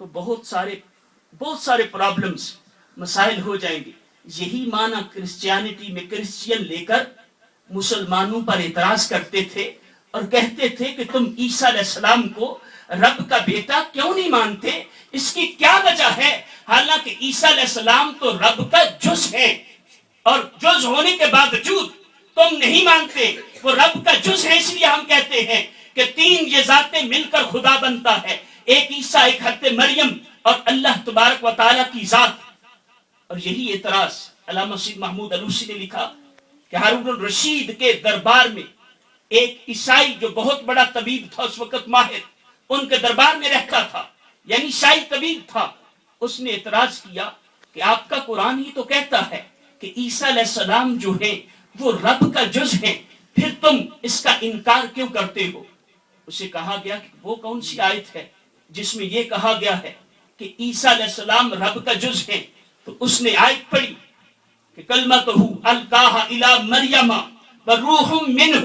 تو بہت سارے پرابلمز مسائل ہو جائیں گے. یہی معنی کرسچینٹی میں کرسچین لے کر مسلمانوں پر اعتراض کرتے تھے اور کہتے تھے کہ تم عیسیٰ علیہ السلام کو رب کا بیٹا کیوں نہیں مانتے, اس کی کیا وجہ ہے؟ حالانکہ عیسیٰ علیہ السلام تو رب کا جز ہے, اور جز ہونے کے باوجود تم نہیں مانتے وہ رب کا جز ہے. اس لیے ہم کہتے ہیں کہ تین یہ ذاتیں مل کر خدا بنتا ہے, ایک عیسیٰ, ایک حضرت مریم اور اللہ تبارک و تعالیٰ کی ذات. اور یہی اعتراض علامہ سید محمود علوسی نے لکھا کہ ہارون الرشید کے دربار میں ایک عیسائی جو بہت بڑا طبیب تھا اس وقت, ماہر, ان کے دربار میں رہتا تھا, یعنی عیسائی طبیب تھا. اس نے اعتراض کیا کہ آپ کا قرآن ہی تو کہتا ہے کہ عیسیٰ علیہ السلام جو ہے وہ رب کا جز ہے, پھر تم اس کا انکار کیوں کرتے ہو؟ اسے کہا گیا کہ وہ کون سی آیت ہے جس میں یہ کہا گیا ہے کہ عیسیٰ علیہ السلام رب کا جز ہے؟ تو اس نے آیت پڑھی کہ کلمتہ القاہا الی مریم وروح منہ,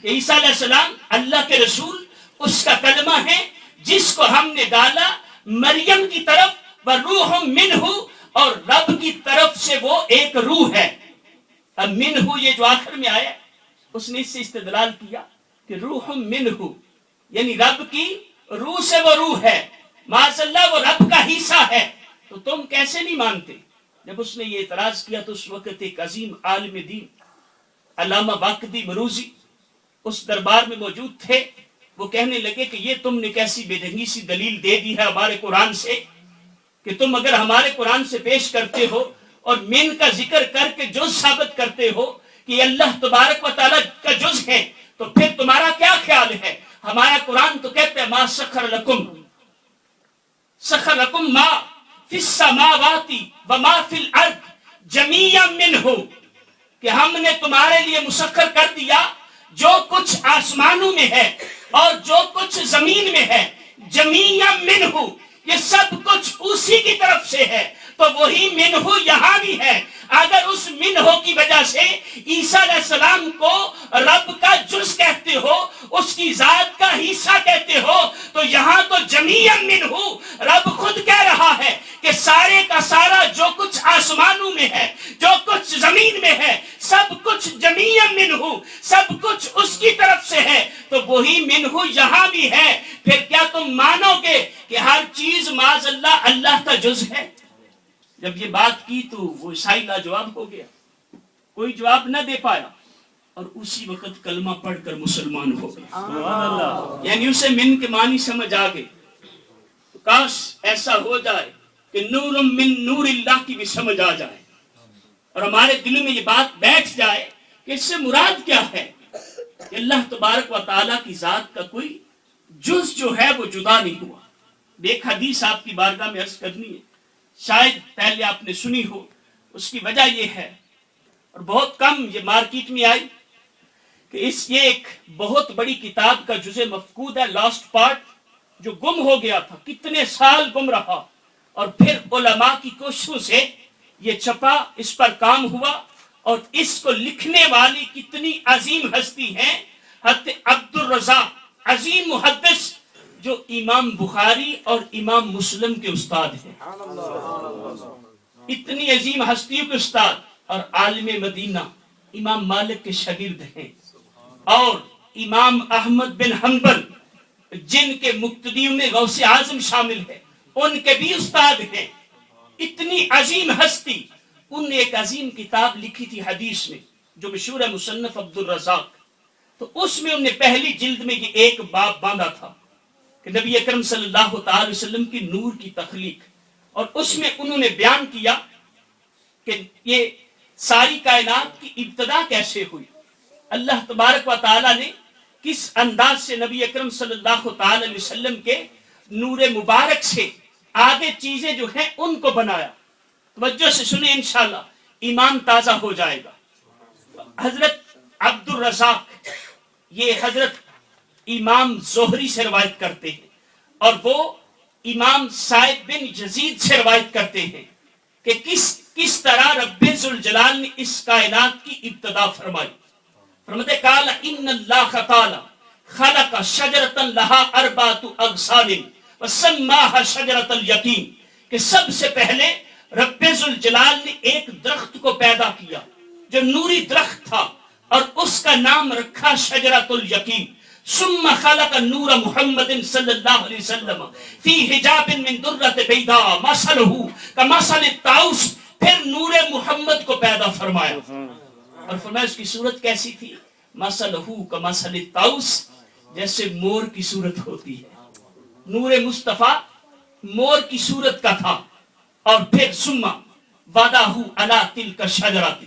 کہ عیسیٰ علیہ السلام اللہ کے رسول, اس کا کلمہ ہے جس کو ہم نے ڈالا مریم کی طرف, وروح منہ, اور رب کی طرف سے وہ ایک روح ہے. اب منہ یہ جو آخر میں آیا اس نے اس سے استدلال کیا کہ روح منہ یعنی رب کی روح سے وہ روح ہے, معاذ اللہ وہ رب کا حصہ ہے. تو تم کیسے نہیں مانتے؟ جب اس نے یہ اعتراض کیا تو اس وقت ایک عظیم عالم دین علامہ واقدی مروزی اس دربار میں موجود تھے. وہ کہنے لگے کہ یہ تم نے کیسی بے ڈھنگی سی دلیل دے دی ہے ہمارے قرآن سے, کہ تم اگر ہمارے قرآن سے پیش کرتے ہو اور من کا ذکر کر کے جز ثابت کرتے ہو کہ اللہ تبارک و تعالیٰ کا جز ہے, تو پھر تمہارا کیا خیال ہے؟ ہمارا قرآن تو کہتا ہے ما سخر لکم ما فی السماوات وما فی الارض جمیعا منہ, کہ ہم نے تمہارے لیے مسخر کر دیا جو کچھ آسمانوں میں ہے اور جو کچھ زمین میں ہے, جمیعا منہ, یہ سب کچھ اسی کی طرف سے ہے. تو وہی منہ یہاں بھی ہے. اگر اس منہ کی وجہ سے عیسیٰ علیہ السلام کو رب کا جز کہتے ہو, اس کی ذات کا حصہ کہتے ہو, تو یہاں تو جمیعا منہ, رب خود کہہ رہا ہے کہ سارے کا سارا جو کچھ آسمانوں میں ہے, جو کچھ زمین میں ہے, سب کچھ جمیعا منہ, سب کچھ اس کی طرف سے ہے. تو وہی منہ یہاں بھی ہے. پھر کیا تم مانو گے کہ ہر چیز معاذ اللہ اللہ کا جز ہے؟ جب یہ بات کی تو وہ عیسائی لاجواب ہو گیا, کوئی جواب نہ دے پایا, اور اسی وقت کلمہ پڑھ کر مسلمان ہو گیا. یعنی اسے من کے معنی سمجھ آ گئے. تو کاش ایسا ہو جائے کہ نور من نور اللہ کی بھی سمجھ آ جائے اور ہمارے دلوں میں یہ بات بیٹھ جائے کہ اس سے مراد کیا ہے, کہ اللہ تبارک و تعالیٰ کی ذات کا کوئی جز جو ہے وہ جدا نہیں ہوا. ایک حدیث آپ کی بارگاہ میں عرض کرنی ہے, شاید پہلے آپ نے سنی ہو. اس کی وجہ یہ ہے, اور بہت کم یہ مارکیٹ میں آئی, کہ یہ ایک بہت بڑی کتاب کا جزء مفقود ہے, لاسٹ پارٹ, جو گم ہو گیا تھا, کتنے سال گم رہا, اور پھر علماء کی کوششوں سے یہ چھپا, اس پر کام ہوا, اور اس کو لکھنے والی کتنی عظیم ہستی ہیں, حضرت عبدالرزاق, عظیم محدث, جو امام بخاری اور امام مسلم کے استاد ہیں. اتنی عظیم ہستیوں کے استاد, اور عالم مدینہ امام مالک کے شاگرد ہیں, اور امام احمد بن حنبل جن کے مقتدیوں میں غوث اعظم شامل ہے, ان کے بھی استاد ہیں. اتنی عظیم ہستی, انہوں نے ایک عظیم کتاب لکھی تھی حدیث میں, جو مشہور ہے مصنف عبدالرزاق. تو اس میں انہوں نے پہلی جلد میں یہ ایک باب باندھا تھا کہ نبی اکرم صلی اللہ تعالی وسلم کی نور کی تخلیق, اور اس میں انہوں نے بیان کیا کہ یہ ساری کائنات کی ابتدا کیسے ہوئی, اللہ تبارک و تعالی نے کس انداز سے نبی اکرم صلی اللہ تعالی علیہ وسلم کے نور مبارک سے آگے چیزیں جو ہیں ان کو بنایا. توجہ سے سنیں, انشاءاللہ ایمان تازہ ہو جائے گا. حضرت عبدالرزاق یہ حضرت امام زہری سے روایت کرتے ہیں, اور وہ امام سعید بن یزید سے روایت کرتے ہیں کہ کس طرح رب ذوالجلال نے اس کائنات کی ابتدا فرمائی. فرماتے قال ان اللہ تعالی خلق شجرۃ لها اربعۃ اغصان وسماها شجرۃ الیقین کہ سب سے پہلے رب ذوالجلال نے ایک درخت کو پیدا کیا جو نوری درخت تھا اور اس کا نام رکھا شجرۃ الیقین. ثم خلق نور محمد صلی اللہ علیہ وسلم فی حجاب من درۃ بیضاء مثلہ کمثل الطاؤس. پھر نور محمد کو پیدا فرمایا اور فرمایا اس کی صورت کیسی تھی؟ مثلہ کمثل الطاؤس، جیسے مور کی صورت ہوتی ہے. نور مصطفیٰ مور کی صورت کا تھا. اور پھر ثم وضعہ علی تلک الشجرۃ،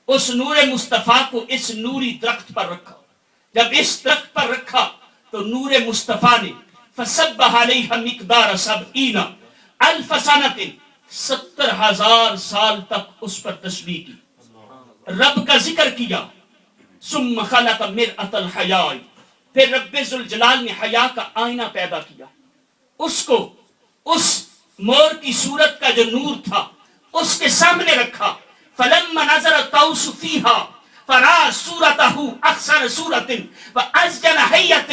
اس نور مصطفیٰ کو اس نوری درخت پر رکھا. جب اس درخت پر رکھا تو نور مصطفیٰ نے فسبح علیہ مقدار 70 الف سنۃ، 70,000 سال تک اس پر تسبیح کی، رب کا ذکر کیا. ثم خلق مرآۃ الحیاء، پھر رب ذوالجلال نے حیا کا آئینہ پیدا کیا. اس کو اس مور کی صورت کا جو نور تھا اس کے سامنے رکھا. فلما نظر الطاؤس فیہا فرا صورتہ احسن صورت وازجل حیۃ،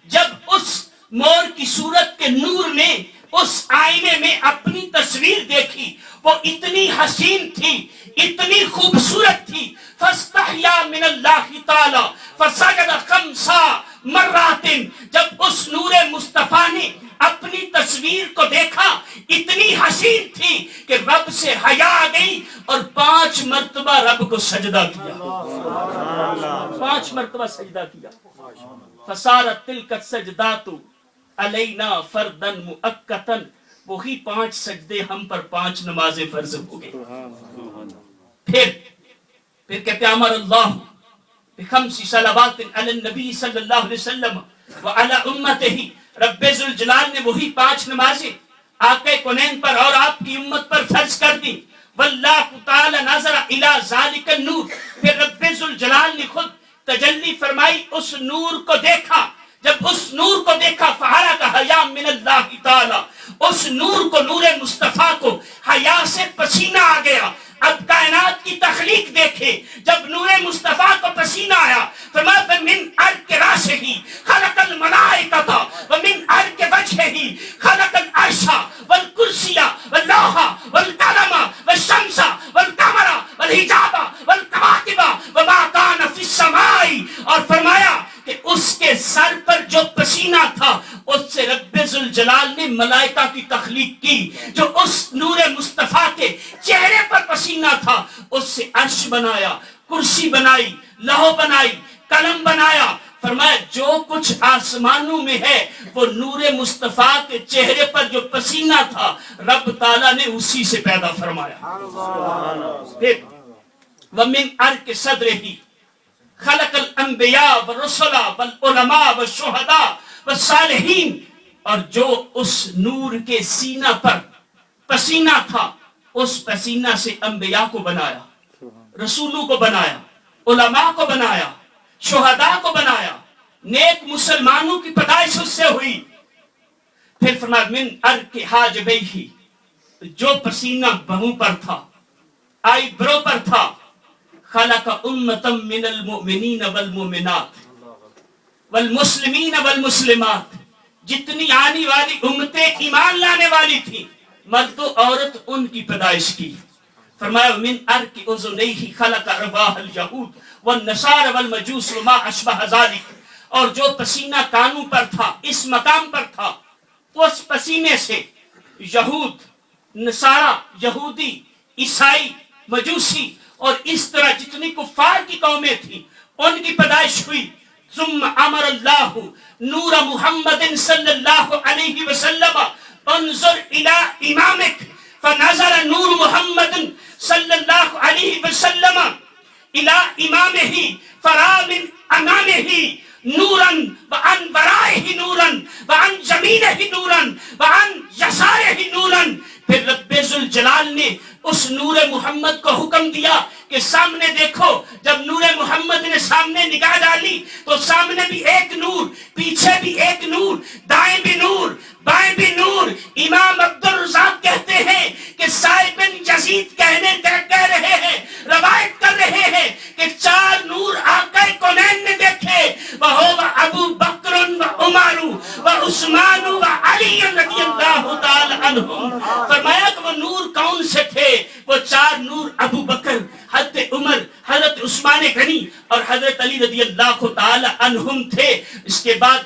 جب اس مور کی صورت کے نور نے اس آئینے میں اپنی تصویر دیکھی، وہ اتنی حسین تھی، اتنی خوبصورت تھی. فاستحیا من اللہ تعالی فسجد 5 مرات، جب اس نور مصطفیٰ نے اپنی تصویر کو دیکھا اتنی حسین تھی کہ رب سے حیا آ گئی اور 5 مرتبہ رب کو سجدہ کیا. 5 مرتبہ سجدہ کیا. فصارت تلک السجدات علینا فردا مؤقتا، وہی 5 سجدے ہم پر 5 نمازیں فرض ہو گئے. پھر کہتے امر اللہ بخمس صلوات علی النبی صلی اللہ علیہ وسلم وعلی امتہ، رب ذوالجلال نے وہی 5 نمازیں آقا کونین پر اور آپ کی امت پر فرض کر دی. واللہ تعالی نظر الی ذالک النور، پھر رب ذوالجلال نے خود تجلی فرمائی، اس نور کو دیکھا. جب اس نور کو دیکھا فحرق حیا من اللہ تعالی، اس نور کو، نور مصطفیٰ کو حیا سے پسینہ آ گیا. اب کائنات کی تخلیق دیکھے، جب نور مصطفیٰ کو پسینہ آیا فرمایا فمن عرق راسہ خلق الملائکۃ ومن عرق وجہہ خلق العرش والکرسی واللوح والقلم والشمس والقمر والحجاب والکواکب وما کان فی السماء، اور فرمایا کہ اس کے سر پر جو پسینہ تھا اس سے رب ذوالجلال نے ملائکہ کی تخلیق کی. جو اس نور مصطفیٰ کے چہرے پر پسینہ تھا اس سے عرش بنایا، کرسی بنائی، لوح بنائی، قلم بنایا. فرمایا جو کچھ آسمانوں میں ہے وہ نور مصطفیٰ کے چہرے پر جو پسینہ تھا رب تعالیٰ نے اسی سے پیدا فرمایا. پھر ومن عرق صدرہ خلق الانبیاء والرسل والعلماء والشہداء والصالحین، اور جو اس نور کے سینہ پر پسینہ تھا اس پسینہ سے انبیاء کو بنایا، رسولوں کو بنایا، علماء کو بنایا، شہداء کو بنایا، نیک مسلمانوں کی پیدائش اس سے ہوئی. پھر فرمایا من عرق حاجبیہ، جو پسینہ بہوں پر تھا، آئی برو پر تھا، خلق امتا من المؤمنین والمؤمنات والمسلمین والمسلمات، جتنی آنے والی امتیں ایمان لانے والی تھی مرد و عورت ان کی پیدائش کی. فرمایا من عرق اذنیہ خلق ارواح الیہود والنصارى والمجوس وما اشبہ ذلک، اور جو پسینہ کانوں پر تھا، اس مقام پر تھا، اس پسینے سے یہود، نصارہ، یہودی، عیسائی، مجوسی اور اس طرح جتنی کفار کی قومیں تھیں ان کی پیدائش ہوئی. ثم امر اللہ نور محمد صلی اللہ علیہ وسلم انظر الی امامک، فنظر نور محمد صلی اللہ علیہ وسلم الی امامہ فرا من امامہ نورا وعن ورائہ نورا وعن جمینہ نورا وعن یسارہ نورا. پھر رب ذوالجلال نے اس نور محمد کو حکم دیا کہ سامنے دیکھو. جب نور محمد نے سامنے نگاہ ڈالی تو سامنے بھی ایک نور، پیچھے بھی ایک نور، دائیں بھی نور، بائیں بھی نور. امام عبدالرزاق کہتے ہیں کہ سائب بن یزید کہہ رہے ہیں، روایت کر رہے ہیں کہ 4 نور آقا کونین نے دیکھے، وَهُوَ أَبُو بَكْرٌ وَعُمَرُ وَعُثْمَانُ وَعَلِيٌّ عنہم. فرمایا کہ وہ نور کون سے تھے؟ وہ 4 نور ابو بکر، حضرت عمر، حضرت عثمان غنی اور حضرت علی رضی اللہ تعالی عنہم تھے. اس کے بعد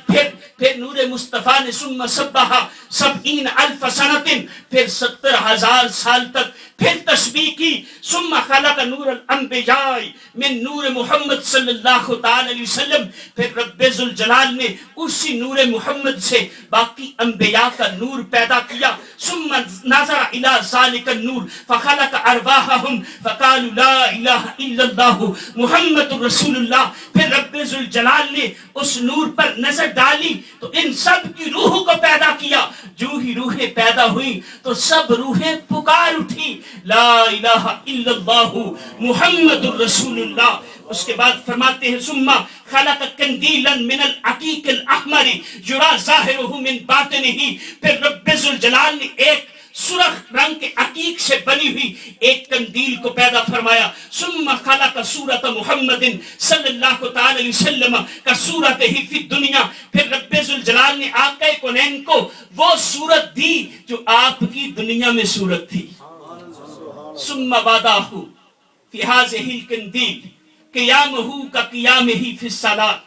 پھر نور مصطفیٰ نے ثم سبح 70,000 سنۃ، پھر 70,000 سال تک پھر تسبیح کی. ثم خلق نور الانبیاء من نور محمد صلی اللہ تعالی علیہ وسلم، پھر رب ذوالجلال نے اسی نور محمد سے باقی انبیاء کا نور پیدا کیا. ثم نظر الى ذلك النور فخلق ارواحهم فقالوا لا الہ الا اللہ محمد رسول اللہ. پھر رب ذوالجلال نے اس نور پر نظر ڈالی تو ان سب کی روحوں کو پیدا کیا. جو ہی روحیں پیدا ہوئی تو سب روحیں پکار اٹھی لا الہ الا اللہ محمد رسول اللہ. اس کے بعد فرماتے ہیں ثم خلق قندیلا من العقیق الاحمر یرا ظاہرہ من باطنہ. پھر رب ذوالجلال نے ایک سرخ رنگ کے عقیق سے بنی ہوئی ایک قندیل کو پیدا فرمایا. ثم خلق صورت محمد صلی اللہ تعالی علیہ وسلم کا صورت ہی فی الدنیا. پھر رب ذوالجلال نے آقا کونین کو وہ صورت دی جو آپ کی دنیا میں صورت تھی. ثم وضعہ فی ہذہ القندیل قیامہ کا قیامہ فی الصلاۃ.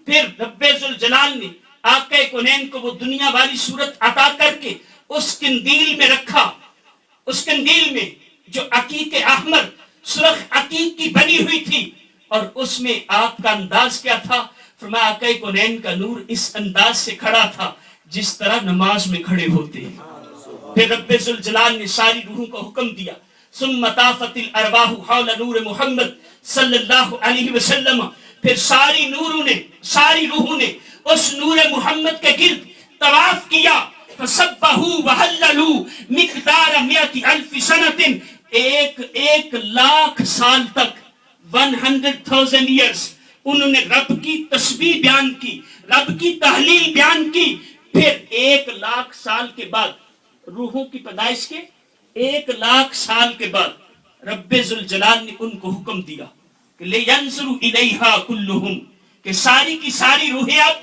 پھر رب ذوالجلال نے آقا کونین کو وہ دنیا والی صورت عطا کر کے اس قندیل میں رکھا. اس قندیل میں جو عقیق احمر سرخ عقیق کی بنی ہوئی تھی اور اس میں آپ کا انداز کیا تھا؟ فرمایا آقا کونین کا نور اس انداز سے کھڑا تھا جس طرح نماز میں کھڑے ہوتے ہیں. پھر رب ذوالجلال نے ساری روحوں کو حکم دیا ثم طافت الارواح حول نور محمد صلی اللہ علیہ وسلم. پھر ساری روحوں نے اس نور محمد کے گرد طواف کیا. فسبحوا وحللوا مقدار 100,000 سنۃ. 1,00,000 سال تک 100,000 years انہوں نے رب کی تسبیح بیان کی، رب کی تحلیل بیان کی. پھر 1,00,000 سال کے بعد روحوں کی پیدائش کے 1,00,000 سال کے بعد رب ذوالجلال نے ان کو حکم دیا کہ لینظروا الیہا کلہم، کہ ساری کی ساری روحیں اب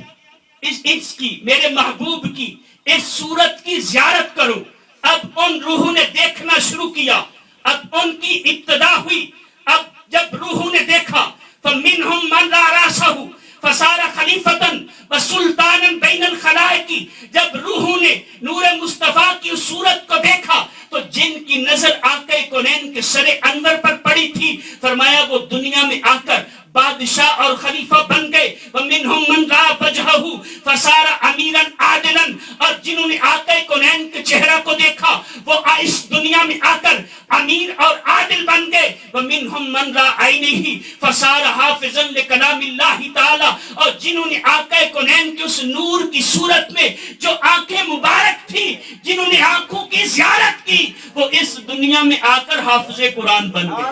اس کی میرے محبوب کی اس صورت کی زیارت کرو. اب ان روحوں نے دیکھنا شروع کیا. اب ان کی ابتدا ہوئی. اب جب روحوں نے دیکھا فمنہم من را راسہ فصار خلیفۃ وسلطانا بین الخلائق. جب روحوں نے نور مصطفیٰ کی اس صورت کو دیکھا تو جن کی نظر آقا کونین کے سر انور پر پڑی تھی فرمایا وہ دنیا میں آ کر بادشاہ اور خلیفہ بن گئے. وَمِنْهُمْ مَنْ رَأَى وَجْهَهُ فَصَارَ أَمِيرًا عَادِلًا. اور جنہوں نے آقا کونین کے چہرہ کو دیکھا وہ اس دنیا میں آ کر امیر اور عادل بن گئے. وَمِنْهُمْ مَنْ رَأَى عَيْنَيْهِ فَصَارَ حَافِظًا لِكَلَامِ اللَّهِ تَعَالَى. اور جنہوں نے آقا کونین کے اس نور کی صورت میں جو آنکھیں مبارک تھی، جنہوں نے آنکھوں کی زیارت کی، وہ اس دنیا میں آ کر حافظ قرآن بن گئے.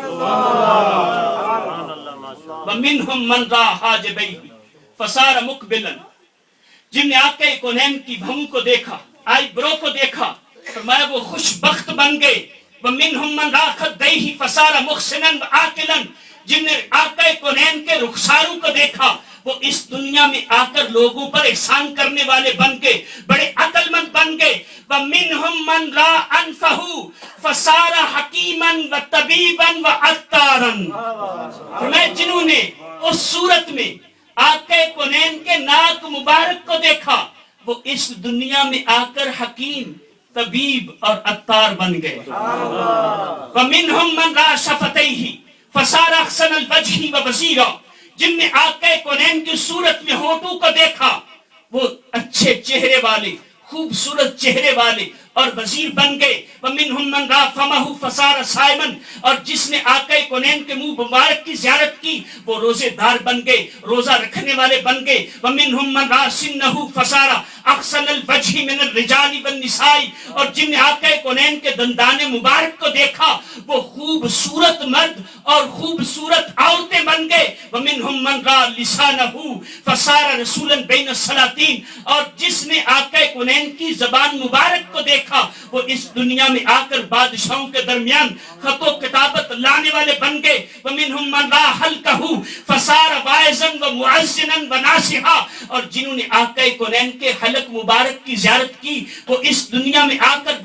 وَمِنْهُمْ مَنْ رَأَى حَاجِبَيْهِ فَصَارَ مُقْبِلًا. جن نے آقا کونین کی بھووں کو دیکھا، آئی برو کو دیکھا، فرمایا وہ خوش بخت بن گئے. وَمِنْهُمْ مَنْ رَأَى خَدَّيْهِ فَصَارَ مُحْسِنًا وَعَاقِلًا. جن نے آقا کونین کے رخساروں کو دیکھا وہ اس دنیا میں آ کر لوگوں پر احسان کرنے والے بن گئے، بڑے عقل مند بن گئے. وَمِنْهُمْ مَنْ رَأَى أَنفَهُ فَصَارَ حَكِيمًا وَطَبِيبًا وَعَطَّارًا. فرمایا جنہوں نے اس صورت میں آقا کونین کے ناک مبارک کو دیکھا وہ اس دنیا میں آ کر حکیم، طبیب اور عطار بن گئے. وَمِنْهُمْ مَنْ رَأَى شَفَتَيْهِ فَصَارَ أَحْسَنَ الْوَجْهِ وَبَصِيرًا. جن نے آقا کونین کی صورت میں ہونٹوں کو دیکھا وہ اچھے چہرے والے، خوبصورت چہرے والے اور وزیر بن گئے. وَمِنْهُمْ مَنْ رَأَى فَمَهُ فَصَارَ صَائِمًا. اور جس نے آقا کونین کے منہ مبارک کی زیارت کی وہ روزے دار بن گئے، روزہ رکھنے والے بن گئے. وَمِنْهُمْ مَنْ رَأَى سِنَّهُ فَصَارَ أَحْسَنَ الْوَجْهِ مِنَ الرِّجَالِ وَالنِّسَاءِ. اور جن نے آقا کونین کے دندان مبارک کو دیکھا وہ خوبصورت مرد اور خوبصورت عورتیں بن گئے. وَمِنْهُمْ مَنْ رَأَى لِسَانَهُ فَصَارَ رَسُولًا بَيْنَ السَّلَاطِينِ. اور جس نے آقا کونین کی زبان مبارک کو دیکھا وہ اس دنیا میں آ کر بادشاہوں کے درمیان خط و کتابت لانے والے بن گئے. وَمِنْهُمْ مَنْ رَأَى حَلْقَهُ فَصَارَ وَاعِظًا وَمُعَزِّنًا وَنَاصِحًا. اور جنہوں نے آقا کونین کے حلق مبارک کی زیارت کی وہ اس دنیا میں آ کر